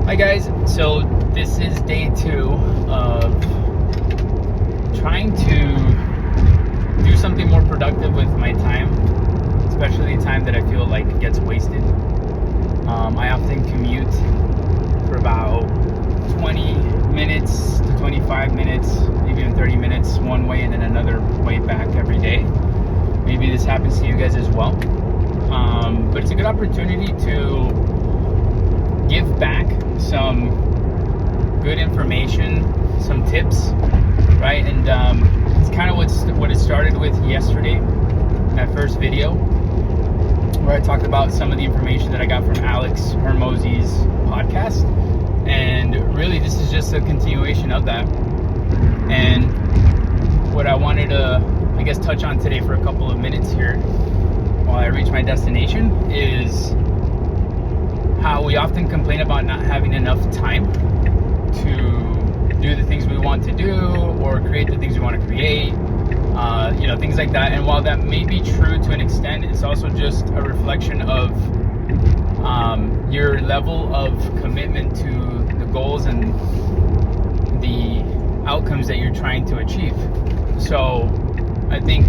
Hi guys, so this is day 2 of trying to do something more productive with my time, especially time that I feel like gets wasted. I often commute for about 20 minutes to 25 minutes, maybe even 30 minutes one way and then another way back every day. Maybe this happens to you guys as well. But it's a good opportunity to give back some good information, some tips, right? And it's kind of what it started with yesterday in that first video, where I talked about some of the information that I got from Alex Hormozi's podcast. And really, this is just a continuation of that. And what I wanted to, I guess, touch on today for a couple of minutes here while I reach my destination is how we often complain about not having enough time to do the things we want to do or create the things we want to create, things like that. And while that may be true to an extent, it's also just a reflection of your level of commitment to the goals and the outcomes that you're trying to achieve. So I think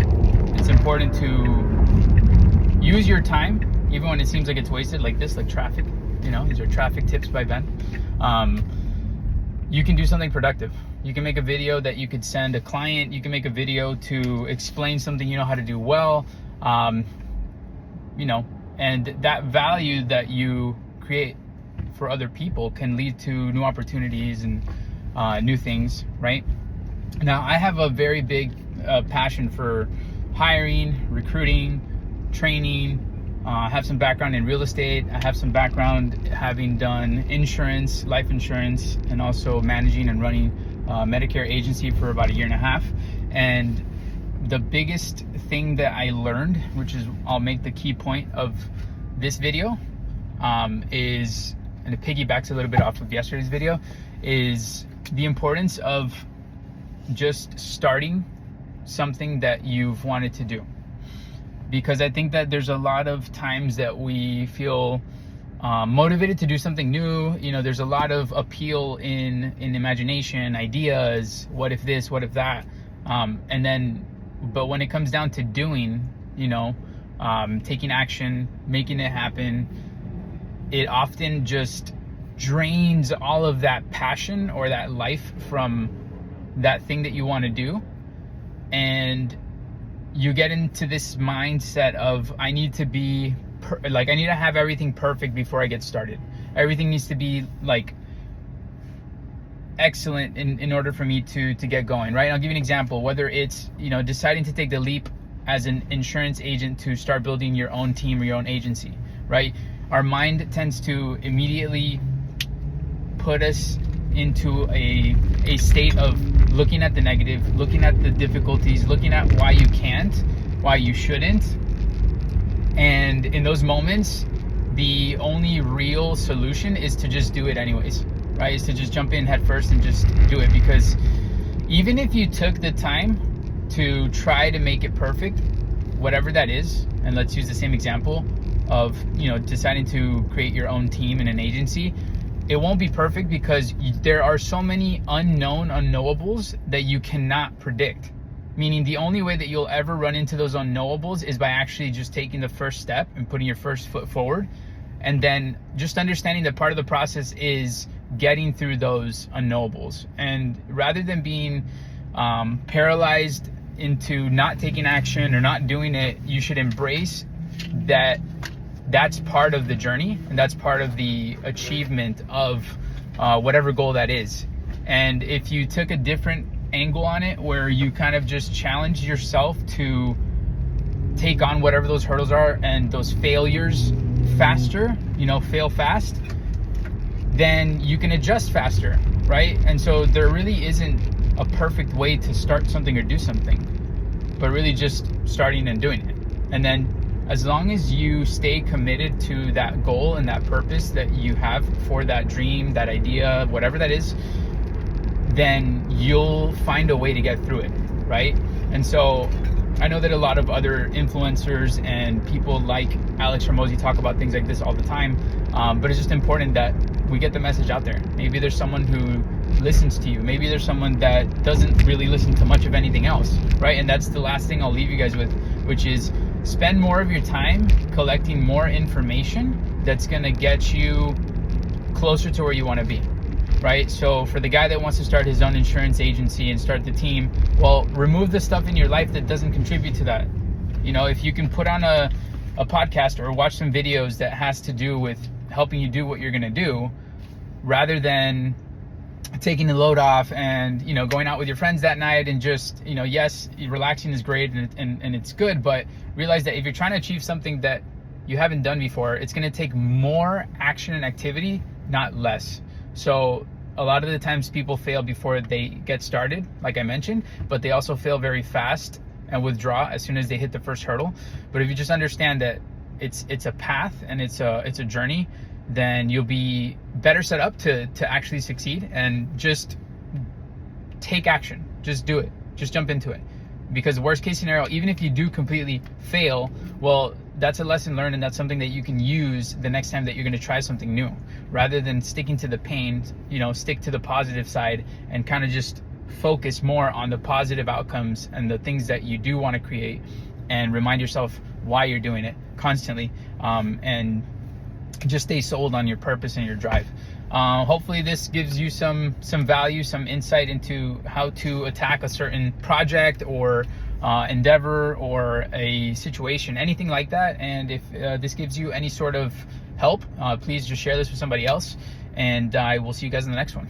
it's important to use your time even when it seems like it's wasted, like this, like traffic. These are traffic tips by Ben. You can do something productive. You can make a video that you could send a client. You can make a video to explain something you know how to do well. And that value that you create for other people can lead to new opportunities and new things, right? Now, I have a very big passion for hiring, recruiting, training. I have some background in real estate. I have some background having done insurance, life insurance, and also managing and running a Medicare agency for about 1.5 years. And the biggest thing that I learned, which is I'll make the key point of this video, is, and it piggybacks a little bit off of yesterday's video, is the importance of just starting something that you've wanted to do. Because I think that there's a lot of times that we feel motivated to do something new. There's a lot of appeal in imagination, ideas, what if this, what if that, but when it comes down to doing, taking action, making it happen, it often just drains all of that passion or that life from that thing that you want to do. And you get into this mindset of, I need to be I need to have everything perfect before I get started. Everything needs to be like excellent in order for me to get going, right? I'll give you an example. Whether it's, deciding to take the leap as an insurance agent to start building your own team or your own agency, right? Our mind tends to immediately put us into a state of looking at the negative, looking at the difficulties, looking at why you can't, why you shouldn't. And in those moments, the only real solution is to just do it anyways, right? Is to just jump in head first and just do it. Because even if you took the time to try to make it perfect, whatever that is, and let's use the same example of, deciding to create your own team in an agency, it won't be perfect because there are so many unknowables that you cannot predict. Meaning the only way that you'll ever run into those unknowables is by actually just taking the first step and putting your first foot forward. And then just understanding that part of the process is getting through those unknowables. And rather than being paralyzed into not taking action or not doing it, you should embrace that that's part of the journey and that's part of the achievement of whatever goal that is. And if you took a different angle on it, where you kind of just challenge yourself to take on whatever those hurdles are and those failures faster, fail fast, then you can adjust faster, right? And so there really isn't a perfect way to start something or do something, but really just starting and doing it. And then as long as you stay committed to that goal and that purpose that you have for that dream, that idea, whatever that is, then you'll find a way to get through it, right? And so I know that a lot of other influencers and people like Alex Hormozi talk about things like this all the time, but it's just important that we get the message out there. Maybe there's someone who listens to you. Maybe there's someone that doesn't really listen to much of anything else, right? And that's the last thing I'll leave you guys with, which is spend more of your time collecting more information that's gonna get you closer to where you wanna be, right? So for the guy that wants to start his own insurance agency and start the team, well, remove the stuff in your life that doesn't contribute to that. You know, if you can put on a podcast or watch some videos that has to do with helping you do what you're gonna do, rather than taking the load off and, you know, going out with your friends that night and just, you know, yes, relaxing is great and it's good, but realize that if you're trying to achieve something that you haven't done before, it's going to take more action and activity, not less. So a lot of the times people fail before they get started, like I mentioned, but they also fail very fast and withdraw as soon as they hit the first hurdle. But if you just understand that it's a path and it's a journey, then you'll be better set up to actually succeed. And just take action. Just do it. Just jump into it. Because worst case scenario, even if you do completely fail, well, that's a lesson learned, and that's something that you can use the next time that you're going to try something new. Rather than sticking to the pain, you know, stick to the positive side and kind of just focus more on the positive outcomes and the things that you do want to create, and remind yourself why you're doing it constantly, and just stay sold on your purpose and your drive. Hopefully this gives you some value, some insight into how to attack a certain project or endeavor or a situation, anything like that. And if this gives you any sort of help, please just share this with somebody else, and I will see you guys in the next one.